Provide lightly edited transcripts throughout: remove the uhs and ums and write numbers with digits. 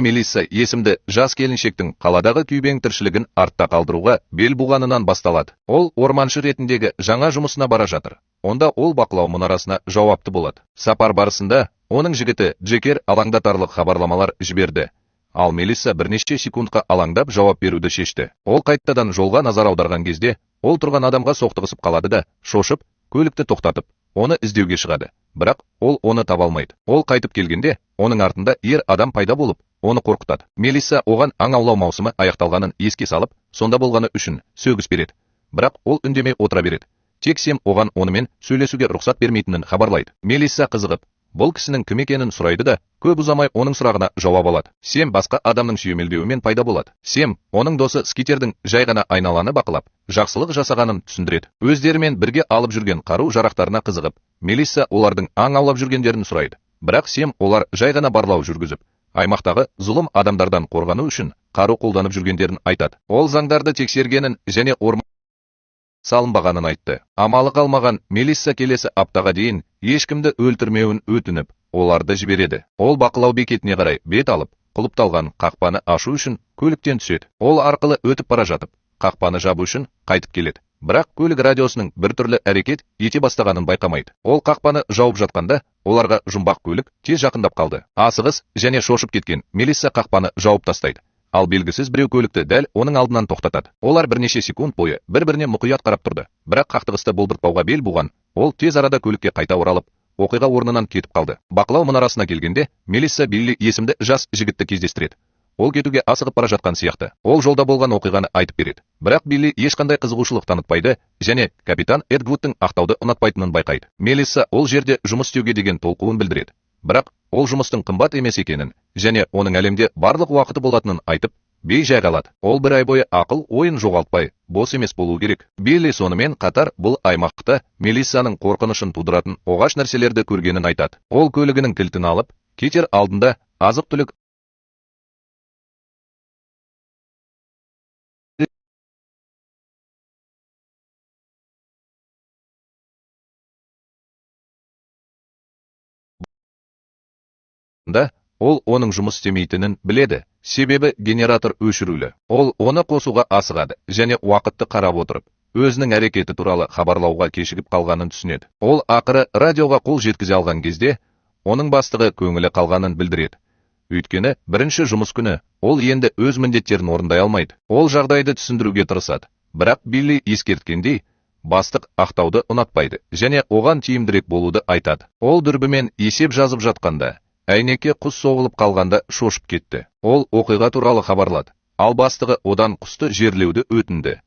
Мелисса есімді жас келіншектің қаладағы күйбең тіршілігін артта қалдыруға бел буғанынан басталады. Ол орманшы ретіндегі жаңа жұмысына бара жатыр. Онда ол бақылау мұнарасына жауапты болады. Сапар барысында оның жігіті Джекер алаңдатарлық хабарламалар жіберді. Ал Мелисса бірнеше секундқа алаңдап жауап беруді шешті. Ол қайтадан жолға назар аударған кезде, ол тұрған адамға соқтығысып қалады да, шошып, көлікті тоқтатып, оны іздеуге шығады. Бірақ ол оны таба алмайды. Ол қайтып келгенде, оның артында ер адам пайда болып, оны қорқытады. Мелисса оған аң аулау маусымы аяқталғанын еске салып, сонда болғаны үшін сөгіс береді. Бірақ ол үндемей отыра береді. Тек Сэм оған онымен сөйлесуге рұқсат бермейтінін хабарлайды. Мелисса қызығып, бұл кісінің кім екенін сұрайды да, көп ұзамай оның сұрағына жауап алады. Сэм басқа адамның сүйемелдеуімен пайда болады. Сэм оның досы Скитердің жай ғана айналаны бақылап, жақсылық жасағанын түсіндіреді. Өздерімен бірге алып жүрген қару-жарақтарына қызығып, Мелисса олардың аң аулап жүргендерін сұрайды. Бірақ Сэм олар жай ғана барлау жүргізіп, аймақтағы зұлым адамдардан қорғану үшін қару қолданып жүргендерін айтады. Ол заңдарды тексергенін және салынбағанын айтты. Амалы қалмаған Мелисса келесі аптаға дейін ешкімді өлтірмеуін өтініп, оларды жібереді. Ол бақылау бекетіне қарай бет алып, құлыпталған қақпаны ашу үшін көліктен түседі. Ол арқылы өтіп бара жатып, қақпаны жабу үшін қайтып келеді. Бірақ көлік радиосының біртүрлі әрекет ете бастағанын байқамайды. Ол қақпаны жауып жатқанда, оларға жұмбақ көлік тез жақындап қалды. Асығыс және шошып кеткен Мелисса қақпаны жауып тастайды. Ал белгісіз біреу көлікті дәл оның алдынан тоқтатады. Олар бірнеше секунд бойы бір-біріне мұқият қарап тұрды. Бірақ қақтығысты болдыртпауға бел буған, ол тез арада көлікке қайта оралып, оқиға орнынан кетіп қалды. Бақылау мұнарасына келгенде, Мелисса Билли есімді жас жігітті кездестіреді. Ол кетуге асығып бара жатқан сияқты. Ол жолда болған оқиғаны айтып береді. Бірақ Билли ешқандай қызығушылық танытпайды және капитан Эдвудтың ақтауды ұнатпайтынын байқайды. Мелисса ол жерде жұмыс істеуге деген толқуын білдіреді. Бірақ ол жұмыстың қымбат емес екенін және оның әлемде барлық уақыты болатынын айтып, бей-жай қалады. Ол бір ай бойы ақыл ойын жоғалтпай, бос емес болу керек. Билли сонымен қатар бұл аймақта Мелиссаның қорқынышын тудыратын оғаш нәрселерді көргенін айтады. Ол көлігінің кілтін алып, кетер алдында азық-түлік ол оның жұмыс істемейтінін біледі, себебі генератор өшірулі. Ол оны қосуға асығады және уақытты қарап отырып, өзінің әрекеті туралы хабарлауға кешігіп қалғанын түсінеді. Ол ақыры радиоға қол жеткізе алған кезде, оның бастығы көңілі қалғанын білдіреді. Өйткені бірінші жұмыс күні, ол енді өз міндеттерін орындай алмайды. Ол жағдайды түсіндіруге тырысады. Бірақ Билли ескерткендей, бастық ақтауды ұнатпайды және оған тиімдірек болуды айтады. Ол дүрбімен есеп жазып жатқанда, әйнекке құс соғылып қалғанда шошып кетті. Ол оқиға туралы хабарлады. Ал бастығы одан құсты жерлеуді өтінді.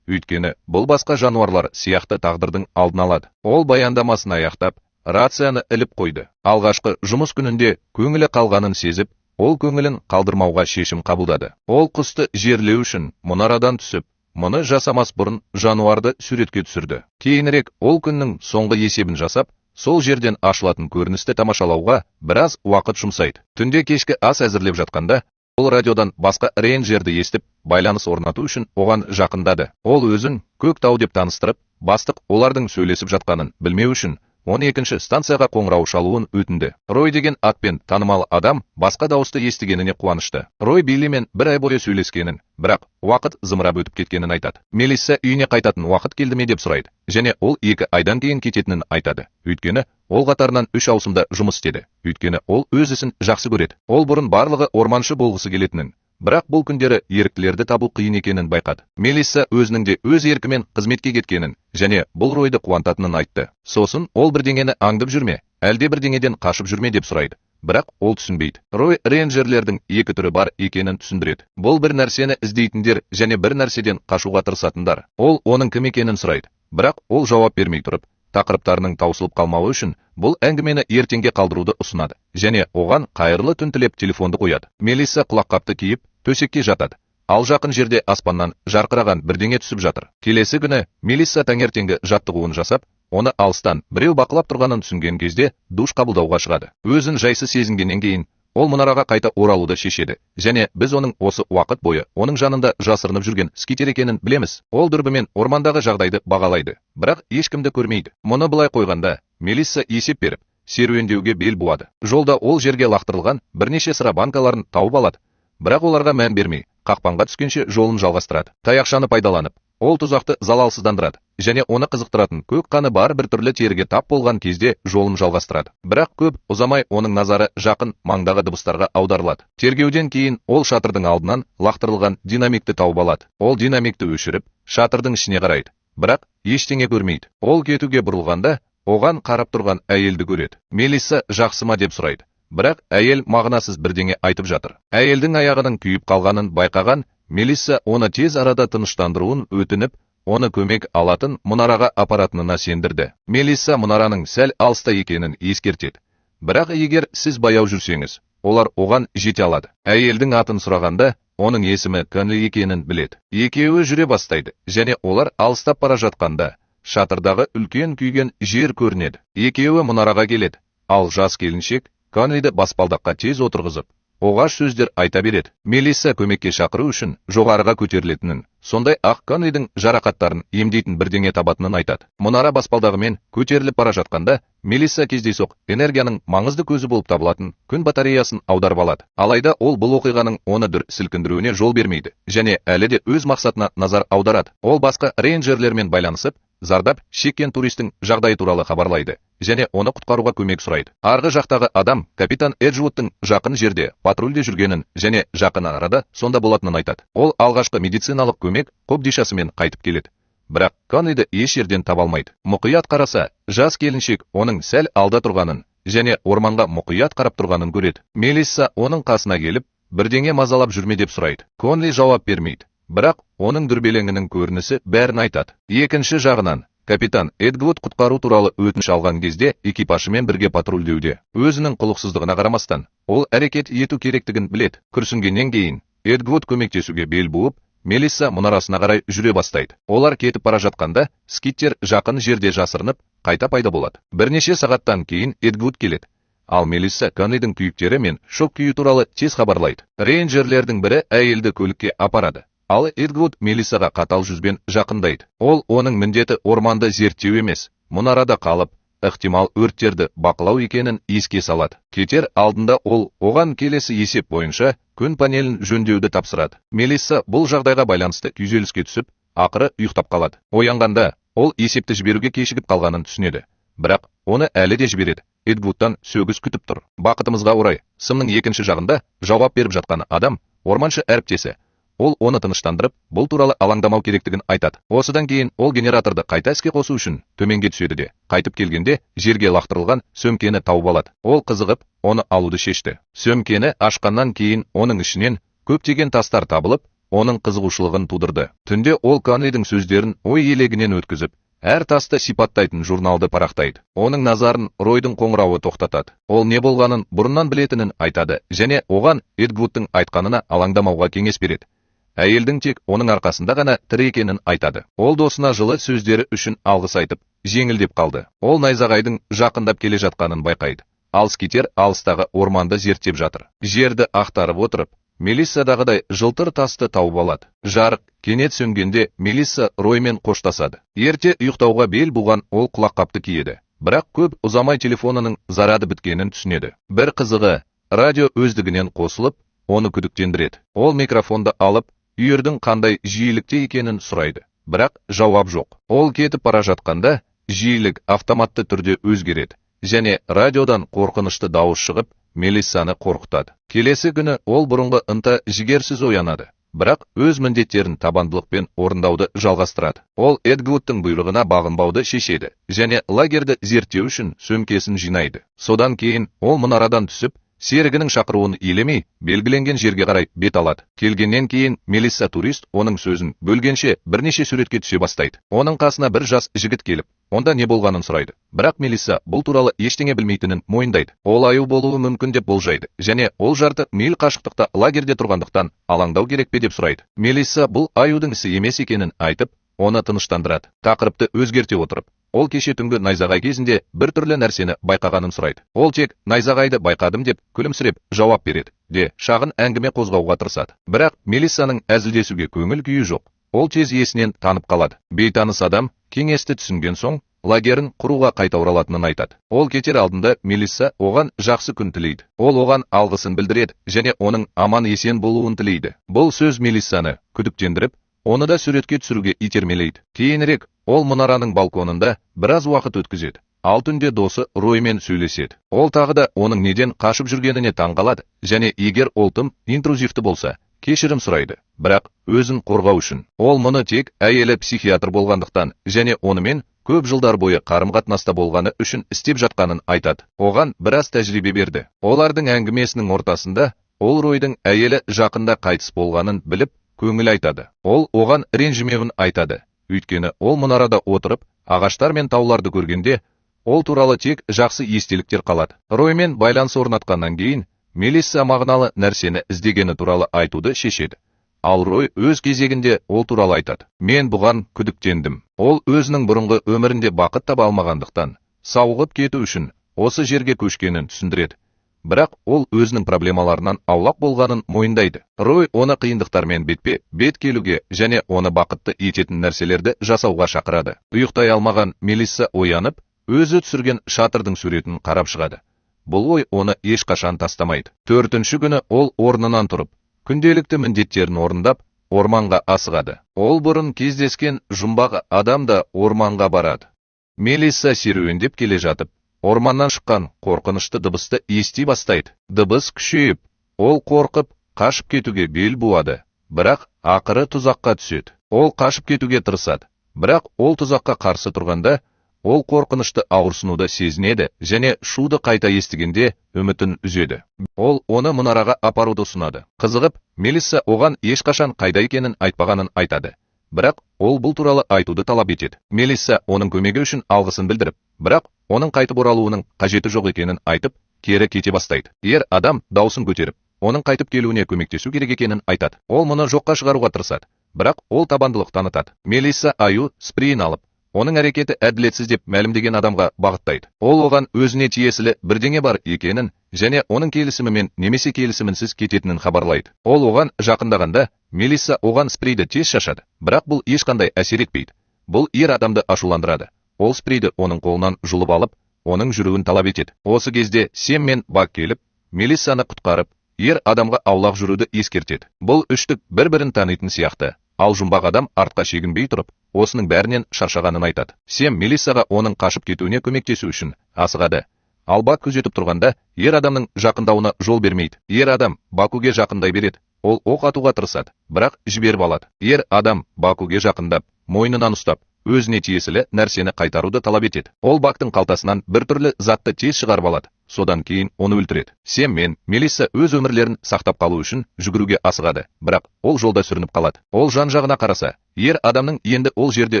Өйткені бұл басқа жануарлар сияқты тағдырдың алдын алады. Ол баяндамасын аяқтап, рацияны іліп қойды. Алғашқы жұмыс күнінде көңілі қалғанын сезіп, ол көңілін қалдырмауға шешім қабылдады. Ол құсты жерлеу үшін мұнарадан түсіп, мұны жасамас бұрын жануарды суретке түсірді. Кейінірек ол күннің соңғы есебін жасап, сол жерден ашылатын көріністі тамашалауға біраз уақыт жұмсайды. Түнде кешкі ас әзірлеп жатқанда, ол радиодан басқа рейнджерді естіп, байланыс орнату үшін оған жақындады. Ол өзін көк тау деп таныстырып, бастық олардың сөйлесіп жатқанын білмеу үшін 12-ші станцияға қоңырау шалуын өтінді. Рой деген атпен танымал адам басқа дауысты естігеніне қуанышты. Рой Биллимен бір ай бойы сөйлескенін, бірақ уақыт зымырап өтіп кеткенін айтады. Мелисса үйіне қайтатын уақыт келді ме деп сұрайды, және ол 2 айдан кейін кететінін айтады. Өйткені ол қатарынан 3 ауысымда жұмыс істеді. Өйткені ол өз ісін жақсы көреді. Ол бұрын барлығы орманшы болғысы келетінін, бірақ бұл күндері еріктілерді табу қиын екенін байқады. Мелисса өзінің де өз еркімен қызметке кеткенін және бұл Ройды қуантатынын айтты. Сосын ол бірдеңені аңдып жүрме, әлде бірдеңеден қашып жүрме деп сұрайды. Бірақ ол түсінбейді. Рой рейнджерлердің 2 түрі бар екенін түсіндіреді. Бұл бір нәрсені іздейтіндер және бір нәрседен қашуға тырысатындар. Ол оның кім екенін сұрайды. Бірақ ол жауап бермей тұрып, тақырыптарының таусылып қалмауы үшін бұл әңгімені ертеңге қалдыруды ұсынады және оған қайырлы түн тілеп телефонды қояды. Мелисса құлаққапты киіп, төсекке жатады. Ал жақын жерде аспаннан жарқыраған бірдеңе түсіп жатыр. Келесі күні Мелисса таңертеңгі жаттығуын жасап, оны алыстан біреу бақылап тұрғанын түсінген кезде душ қабылдауға шығады. Өзін жайсыз сезінгеннен кейін ол мұнараға қайта оралуды шешеді және біз оның осы уақыт бойы оның жанында жасырынып жүрген Скитер екенін білеміз. Ол дүрбімен ормандағы жағдайды бағалайды, бірақ ешкімді көрмейді. Мұны былай қойғанда, Мелисса есеп беріп, серуендеуге бел буады. Жолда ол жерге лақтырылған бірнеше сыра банкаларын тауып алады. Бірақ оларға мән бермей, қақпанға түскенше жолын жалғастырады. Таяқшаны пайдаланып, ол тұзақты залалсыздандырады және оны қызықтыратын көк қаны бар бір түрлі теріге тап болған кезде жолын жалғастырады. Бірақ көп ұзамай оның назары жақын маңдағы дыбыстарға аударылады. Тергеуден кейін ол шатырдың алдынан лақтырылған динамикті тауып алады. Ол динамикті өшіріп, шатырдың ішіне қарайды. Бірақ ештеңе көрмейді. Ол кетуге бұрылғанда, оған қарап тұрған әйелді көреді. Мелисса жақсы ма деп сұрайды. Бірақ әйел мағынасыз бірдеңе айтып жатыр. Әйелдің аяғының күйіп қалғанын байқаған Мелисса оны тез арада тыныштандыруын өтініп, оны көмек алатын мұнараға апаратынына сендірді. Мелисса мұнараның сәл алыста екенін ескертеді. Бірақ егер сіз баяу жүрсеңіз, олар оған жете алады. Әйелдің атын сұрағанда, оның есімі Конли екенін біледі. Екеуі жүре бастайды, және олар алыстап бара жатқанда, шатырдағы үлкен күйген жер көрінеді. Екеуі мұнараға келеді, ал жас келіншек Конлиді баспалдаққа тез отырғызып, оғаш сөздер айта береді. Мелисса көмекке шақыру үшін жоғарыға көтерілетінін, сондай ақ Конлидің жарақаттарын емдейтін бірдеңе табатынын айтады. Мұнара баспалдағымен көтеріліп бара жатқанда, Мелисса кездейсоқ энергияның маңызды көзі болып табылатын күн батареясын аударып алады. Алайда ол бұл оқиғаның оны дүр сілкіндіруіне жол бермейді, және әлі де өз мақсатына назар аударады. Ол басқа рейнджерлермен байланысып, зардап шеккен туристің жағдайы туралы хабарлайды және оны құтқаруға көмек сұрайды. Арғы жақтағы адам капитан Эджвудтың жақын жерде патрульде жүргенін және жақын арада сонда болатынын айтады. Ол алғашқы медициналық көмек қобдишасымен қайтып келеді. Бірақ Конлиді еш жерден таба алмайды. Мұқият қараса, жас келіншек оның сәл алда тұрғанын және орманға мұқият қарап тұрғанын көреді. Мелисса оның қасына келіп, бірдеңе мазалап жүрме деп сұрайды. Конли жауап бермейді. Бірақ оның дүрбелеңінің көрінісі бәрін айтады. Екінші жағынан, капитан Эдгвуд құтқару туралы өтініш алған кезде экипажымен бірге патрульдеуде. Өзінің құлықсыздығына қарамастан, ол әрекет ету керектігін біледі. Күрсінгеннен кейін, Эдгвуд көмектесуге бел буып, Мелисса мұнарасына қарай жүре бастайды. Олар кетіп бара жатқанда, скиттер жақын жерде жасырынып, қайта пайда болады. Бірнеше сағаттан кейін Эдгвуд келеді. Ал Мелисса Конлидің күйіктері мен шок күйі туралы тез хабарлайды. Рейнджерлердің бірі әйелді көлікке апарады. Ал Эдгвуд Мелиссаға қатал жүзбен жақындайды. Ол оның міндеті орманды зерттеу емес, мұнарада қалып, ықтимал өрттерді бақылау екенін еске салады. Кетер алдында ол оған келесі есеп бойынша күн панелін жөндеуді тапсырады. Мелисса бұл жағдайға байланысты күйзеліске түсіп, ақыры ұйықтап қалады. Оянғанда, ол есепті жіберуге кешігіп қалғанын түсінеді. Бірақ оны әлі де жібереді. Эдгвудтан сөгіс күтіп тұр. Бақытымызға орай, сымның екінші жағында жауап беріп жатқан адам, орманшы әріптесі. Ол оны тыныштандырып, бұл туралы алаңдамау керектігін айтады. Осыдан кейін ол генераторды қайта іске қосу үшін төменге түседі де, қайтып келгенде жерге лақтырылған сөмкені тауып алады. Ол қызығып, оны алуды шешті. Сөмкені ашқаннан кейін оның ішінен көптеген тастар табылып, оның қызығушылығын тудырды. Түнде ол Конлидің сөздерін ой елегінен өткізіп, әр тасты сипаттайтын журналды парақтайды. Оның назарын Ройдың қоңырауы тоқтатады. Ол не болғанын бұрыннан білетінін айтады және оған Эдгвудтың айтқанына алаңдамауға кеңес береді. Әйелдің тек оның арқасында ғана тірі екенін айтады. Ол досына жылы сөздері үшін алғыс айтып, жеңілдеп қалды. Ол найзағайдың жақындап келе жатқанын байқайды. Ал скитер алыстағы орманды зерттеп жатыр. Жерді ақтарып отырып, Мелиссадағыдай жылтыр тасты тауып алады. Жарық кенет сөнгенде Мелисса Роймен қоштасады. Ерте ұйықтауға бел буған ол құлаққапты киеді. Бірақ көп ұзамай телефонының зарады біткенін түсінеді. Бір қызығы, радио өздігінен қосылып, оны күдіктендіреді. Ол микрофонды алып, үйірдің қандай жиілікте екенін сұрайды. Бірақ жауап жоқ. Ол кетіп бара жатқанда, жиілік автоматты түрде өзгереді. Және радиодан қорқынышты дауыс шығып, Мелиссаны қорқытады. Келесі күні ол бұрынғы ынта жігерсіз оянады. Бірақ өз міндеттерін табандылықпен орындауды жалғастырады. Ол Эдгвудтың бұйрығына бағынбауды шешеді. Және лагерді зерттеу үшін сөмкесін жинайды. Содан кейін ол мұнарадан түсіп, серігінің шақыруын елемей, белгіленген жерге қарай бет алады. Келгеннен кейін Мелисса турист оның сөзін бөлгенше бірнеше суретке түсе бастайды. Оның қасына бір жас жігіт келіп, онда не болғанын сұрайды. Бірақ Мелисса бұл туралы ештеңе білмейтінін мойындайды. Ол аю болуы мүмкін деп болжайды. Және ол жарты миль қашықтықта лагерде тұрғандықтан алаңдау керек пе деп сұрайды. Мелисса бұл аюдың ісі емес екенін айтып, оны тыныштандырады. Тақырыпты өзгерте отырып, ол кеше түнгі найзағай кезінде бір түрлі нәрсені байқағанын сұрайды. Ол тек найзағайды байқадым деп күлімсіреп жауап береді. Шағын әңгіме қозғауға тырысады. Бірақ Мелиссаның әзілдесуге көңіл күйі жоқ. Ол тез есінен танып қалады. Бейтаныс адам кеңесті түсінген соң, лагерін құруға қайта оралатынын айтады. Ол кетер алдында Мелисса оған жақсы күн тілейді. Ол оған алғысын білдіреді және оның аман есен болуын тілейді. Бұл сөз Мелиссаны күдіктендіріп, оны да суретке түсіруге итермелейді. Кейінірек ол мұнараның балконында біраз уақыт өткізеді. Ал түнде досы Роймен сөйлеседі. Ол тағы да оның неден қашып жүргеніне таңғалады және егер ол тым интрузивті болса, кешірім сұрайды. Бірақ өзін қорғау үшін. Ол мұны тек әйелі психиатр болғандықтан және онымен көп жылдар бойы қарым-қатынаста болғаны үшін істеп жатқанын айтады. Оған біраз тәжірибе берді. Олардың әңгімесінің ортасында ол Ройдың әйелі жақында қайтыс болғанын біліп, көңіл айтады. Ол оған ренжімеуін айтады. Өйткені ол мұнарада отырып, ағаштар мен тауларды көргенде, ол туралы тек жақсы естеліктер қалады. Роймен байланыс орнатқаннан кейін, Мелисса мағыналы нәрсені іздегені туралы айтуды шешеді. Ал Рой өз кезегінде ол туралы айтады. Мен бұған күдіктендім. Ол өзінің бұрынғы өмірінде бақыт таба алмағандықтан, сауығып кету үшін осы жерге көшкенін түсіндіреді. Бірақ ол өзінің проблемаларынан аулақ болғанын мойындайды. Рой оны қиындықтармен бетпе-бет келуге және оны бақытты ететін нәрселерді жасауға шақырады. Ұйықтай алмаған Мелисса оянып, өзі түсірген шатырдың суретін қарап шығады. Бұл ой оны ешқашан тастамайды. 4-ші күні ол орнынан тұрып, күнделікті міндеттерін орындап, орманға асығады. Ол бұрын кездескен жұмбақ адам да орманға барады. Мелисса серуендеп келе жатып, орманнан шыққан қорқынышты дыбысты ести бастайды. Дыбыс күшейіп, ол қорқып, қашып кетуге бел буады. Бірақ ақыры тұзаққа түседі. Ол қашып кетуге тырысады. Бірақ ол тұзаққа қарсы тұрғанда, ол қорқынышты ауырсынуды сезінеді және шуды қайта естігенде үмітін үзеді. Ол оны мұнараға апаруды ұсынады. Қызығып, Мелисса оған ешқашан қайда екенін айтпағанын айтады. Бірақ ол бұл туралы айтуды талап етеді. Мелисса оның көмегі үшін алғысын білдіріп, бірақ оның қайтып оралуының қажеті жоқ екенін айтып, кері кете бастайды. Ер адам даусын көтеріп, оның қайтып келуіне көмектесу керек екенін айтады. Ол мұны жоққа шығаруға тырысады, бірақ ол табандылық танытады. Мелисса аю спрейін алып, оның әрекеті әділетсіз деп мәлімдеген адамға бағыттайды. Ол оған өзіне тиесілі бірдеңе бар екенін және оның келісімімен немесе келісімінсіз кететінін хабарлайды. Ол оған жақындағанда, Мелисса оған спрейді тез шашады, бірақ бұл ешқандай әсер етпейді. Бұл ер адамды ашуландырады. Ол спрейді оның қолынан жұлып алып, оның жүруін талап етеді. Осы кезде Сэм мен Бак келіп, Мелиссаны құтқарып, ер адамға аулақ жүруді ескертеді. Бұл үштік бір-бірін танитын сияқты. Ал жұмбақ адам артқа шегінбей тұрып, осының бәрінен шаршағанын айтады. Сэм Мелиссаға оның қашып кетуіне көмектесу үшін асығады. Ал Бак күзетіп тұрғанда, ер адамның жақындауына жол бермейді. Ер адам Бакуге жақындай береді. Ол оқ атуға тырысады, бірақ жіберіп алады. Ер адам Бакуге жақындап, мойнынан ұстап, өзіне тиесілі нәрсені қайтаруды талап етеді. Ол Бактың қалтасынан біртүрлі затты тез шығарып алады. Содан кейін оны өлтіреді. Сэм мен Мелисса өз өмірлерін сақтап қалу үшін жүгіруге асығады, бірақ ол жолда сүрініп қалады. Ол жан-жағына қараса, ер адамның енді ол жерде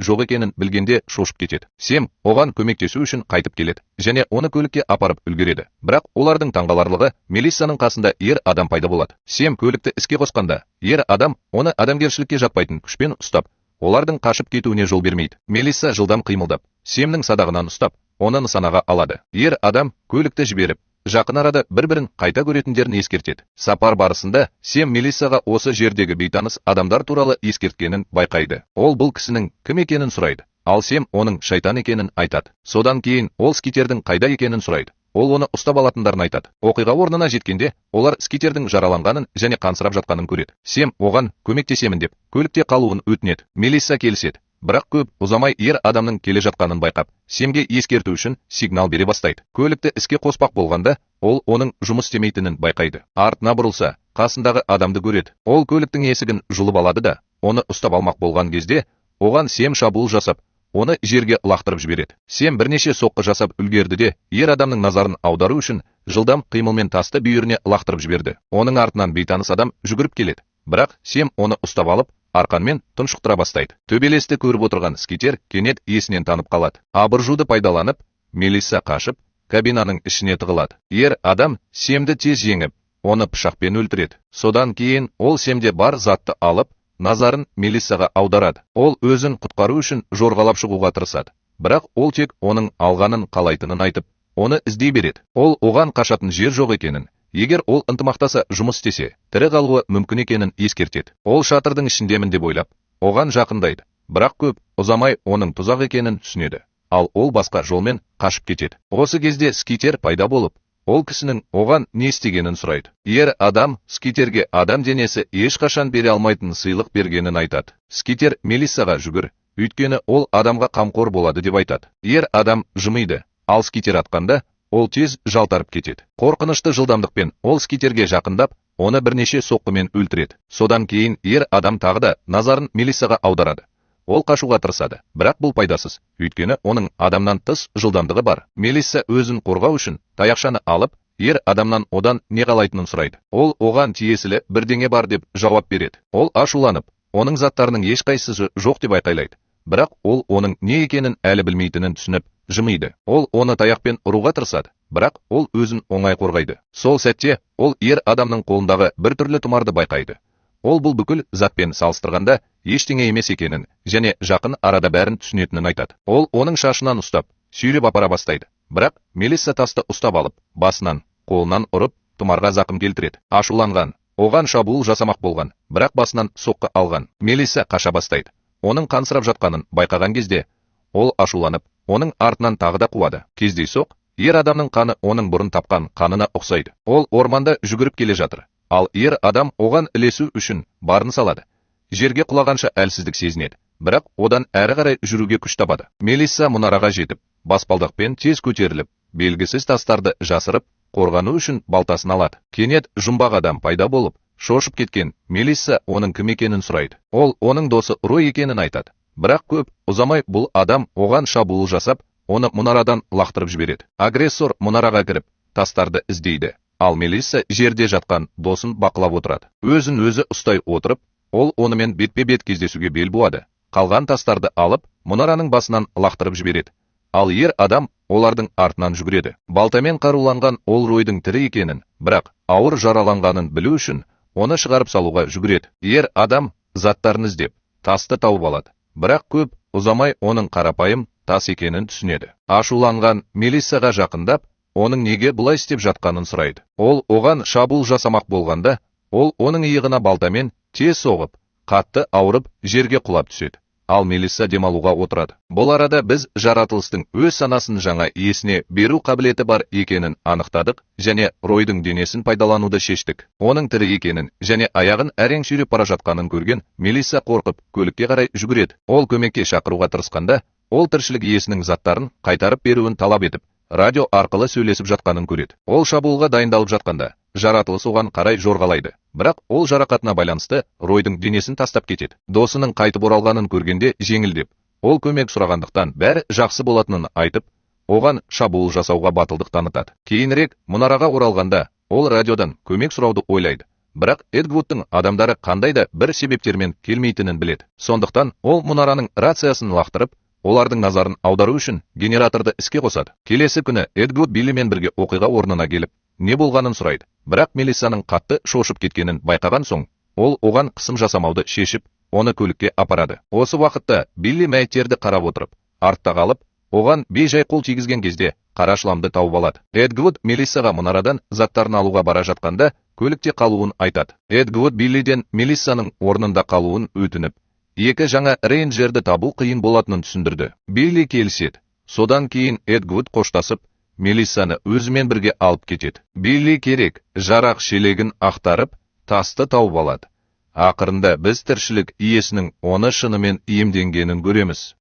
жоқ екенін білгенде шошып кетеді. Сэм оған көмектесу үшін қайтып келеді және оны көлікке апарып үлгереді. Бірақ олардың таңғаларлығы, Мелиссаның қасында ер адам пайда болады. Сэм көлікті іске қосқанда, ер адам оны адамгершілікке жатпайтын күшпен ұстап, олардың қашып кетуіне жол бермейді. Мелисса жылдам қимылдап, Сэмнің садағынан ұстап, оны нысанаға алады. Ер адам көлікті жіберіп, жақын арада бір-бірін қайта көретіндерін ескертеді. Сапар барысында Сэм Мелиссаға осы жердегі бейтаныс адамдар туралы ескерткенін байқайды. Ол бұл кісінің кім екенін сұрайды. Ал Сэм оның шайтан екенін айтады. Содан кейін ол скитердің қайда екенін сұрайды. Ол оны ұстап алатындарын айтады. Оқиға орнына жеткенде, олар скитердің жараланғанын және қансырап жатқанын көреді. Сэм оған көмектесемін деп, көлікте қалуын өтінеді. Мелисса келіседі. Бірақ көп ұзамай ер адамның келе жатқанын байқап, Сэмге ескерту үшін сигнал бере бастайды. Көлікті іске қоспақ болғанда, ол оның жұмыс істемейтінін байқайды. Артына бұрылса, қасындағы адамды көреді. Ол көліктің есігін жұлып алады да, оны ұстап алмақ болған кезде, оған Сэм шабуыл жасап, оны жерге лақтырып жібереді. Сэм бірнеше соққы жасап үлгерді де, ер адамның назарын аудару үшін жылдам қимылмен тасты бүйіріне лақтырып жіберді. Оның артынан бейтаныс адам жүгіріп келеді. Бірақ Сэм оны ұстап алып, арқанмен тұншықтыра бастайды. Төбелесті көріп отырған скитер кенет есінен танып қалады. Абыржуды пайдаланып, Мелисса қашып, кабинаның ішіне тығылады. Ер адам Сэмді тез жеңіп, оны пышақпен өлтіреді. Содан кейін ол Сэмде бар затты алып, назарын Мелиссаға аударады. Ол өзін құтқару үшін жорғалап шығуға тырысады. Бірақ ол тек оның алғанын қалайтынын айтып, оны іздей береді. Ол оған қашатын жер жоқ екенін, егер ол ынтымақтаса жұмыс істесе, тірі қалуы мүмкін екенін ескертеді. Ол шатырдың ішіндемін деп ойлап, оған жақындайды. Бірақ көп ұзамай оның тұзақ екенін түсінеді. ал ол басқа жолмен қашып кетеді. Осы кезде скитер пайда болып, ол кісінің оған не істегенін сұрайды. Ер адам скитерге адам денесі ешқашан бере алмайтын сыйлық бергенін айтады. Скитер Мелиссаға жүгір, өйткені ол адамға қамқор болады деп айтады. Ер адам жымиды, ал скитер атқанда ол тез жалтарып кетеді. Қорқынышты жылдамдықпен ол скитерге жақындап, оны бірнеше соққымен өлтіреді. Содан кейін ер адам тағы да назарын Мелиссаға аударады. Ол қашуға тырысады, бірақ бұл пайдасыз, өйткені оның адамнан тыс жылдамдығы бар. Мелисса өзін қорғау үшін таяқшаны алып, ер адамнан одан не қалайтынын сұрайды. Ол оған тиесілі бірдеңе бар деп жауап береді. Ол ашуланып, оның заттарының ешқайсысы жоқ деп айқайлайды. Бірақ ол оның не екенін әлі білмейтінін түсініп, жымиды. Ол оны таяқпен ұруға тырысады, бірақ ол өзін оңай қорғайды. Сол сәтте ол ер адамның қолындағы бір түрлі тұмарды байқайды. Ол бұл бүкіл затпен салыстырғанда ештеңе емес екенін және жақын арада бәрін түсінетінін айтады. Ол оның шашынан ұстап, сүйреп апара бастайды. Бірақ Мелисса тасты ұстап алып, басынан, қолынан ұрып, тұмарға зақым келтіреді. Ашуланған, оған шабуыл жасамақ болған, бірақ басынан соққы алған. Мелисса қаша бастайды. Оның қансырап жатқанын байқаған кезде, ол ашуланып, оның артынан тағы да қуады. Кездейсоқ, ер адамның қаны оның бұрын тапқан қанына ұқсайды. Ол орманда жүгіріп келе жатыр. Ал ер адам оған ілесу үшін барын салады. Жерге құлағанша әлсіздік сезінеді, бірақ одан әрі қарай жүруге күш табады. Мелисса мұнараға жетіп, баспалдақпен тез көтеріліп, белгісіз тастарды жасырып, қорғану үшін балтасын алады. Кенет жұмбақ адам пайда болып, шошып кеткен Мелисса оның кім екенін сұрайды. Ол оның досы Рой екенін айтады. Бірақ көп ұзамай бұл адам оған шабуыл жасап, оны мұнарадан лақтырып жібереді. Агрессор мұнараға кіріп, тастарды іздейді. Ал Мелисса жерде жатқан досын бақылап отырады. Өзін өзі ұстай отырып, ол онымен бетпе-бет кездесуге бел буады. Қалған тастарды алып, мұнараның басынан лақтырып жібереді. Ал ер адам олардың артынан жүгіреді. Балтамен қаруланған ол Ройдың тірі екенін, бірақ ауыр жараланғанын білу үшін оны шығарып салуға жүгіреді. Ер адам заттарын іздеп, тасты тауып алады. Бірақ көп ұзамай оның қарапайым тас екенін түсінеді. Ашуланған Мелиссаға жақындап, оның неге бұлай істеп жатқанын сұрайды. Ол оған шабуыл жасамақ болғанда, ол оның иығына балтамен тез соғып, қатты ауырып, жерге құлап түседі. Ал Мелисса демалуға отырады. Бұл арада біз жаратылыстың өз санасын жаңа иесіне беру қабілеті бар екенін анықтадық және Ройдың денесін пайдалануды шештік. Оның тірі екенін және аяғын әрең сүйреп бара жатқанын көрген Мелисса қорқып, көлікке қарай жүгіреді. Ол көмекке шақыруға тырысқанда, ол тіршілік иесінің заттарын қайтарып беруін талап етіп, радио арқылы сөйлесіп жатқанын көреді. Ол шабуылға дайындалып жатқанда, жаратылыс оған қарай жорғалайды. Бірақ ол жарақатына байланысты Ройдың денесін тастап кетеді. Досының қайтып оралғанын көргенде жеңілдеп, ол көмек сұрағандықтан бәрі жақсы болатынын айтып, оған шабуыл жасауға батылдық танытады. Кейінірек мұнараға оралғанда, ол радиодан көмек сұрауды ойлайды. Бірақ Эдгвудтың адамдары қандай да бір себептермен келмейтінін біледі. Сондықтан ол мұнараның рациясын лақтырып, олардың назарын аудару үшін генераторды іске қосады. Келесі күні Эдгвуд Биллимен бірге оқиға орнына келіп, не болғанын сұрайды. Бірақ Мелиссаның қатты шошып кеткенін байқаған соң, ол оған қысым жасамауды шешіп, оны көлікке апарады. Осы уақытта Билли мәйіттерді қарап отырып, артта қалып, оған бейжай қол тигізген кезде қара шламды тауып алады. Эдгвуд Мелиссаға мұнарадан заттарын алуға бара жатқанда, көлікте қалуын айтады. Эдгвуд Биллиден Мелиссаның орнында қалуын өтініп, екі жаңа рейнджерді табу қиын болатынын түсіндірді. Билли келіседі. Содан кейін Эдгвуд қоштасып, Мелиссаны өзімен бірге алып кетеді. Билли керек жарақ шелегін ақтарып, тасты тауып алады. Ақырында біз тіршілік иесінің оны шынымен иемденгенін көреміз.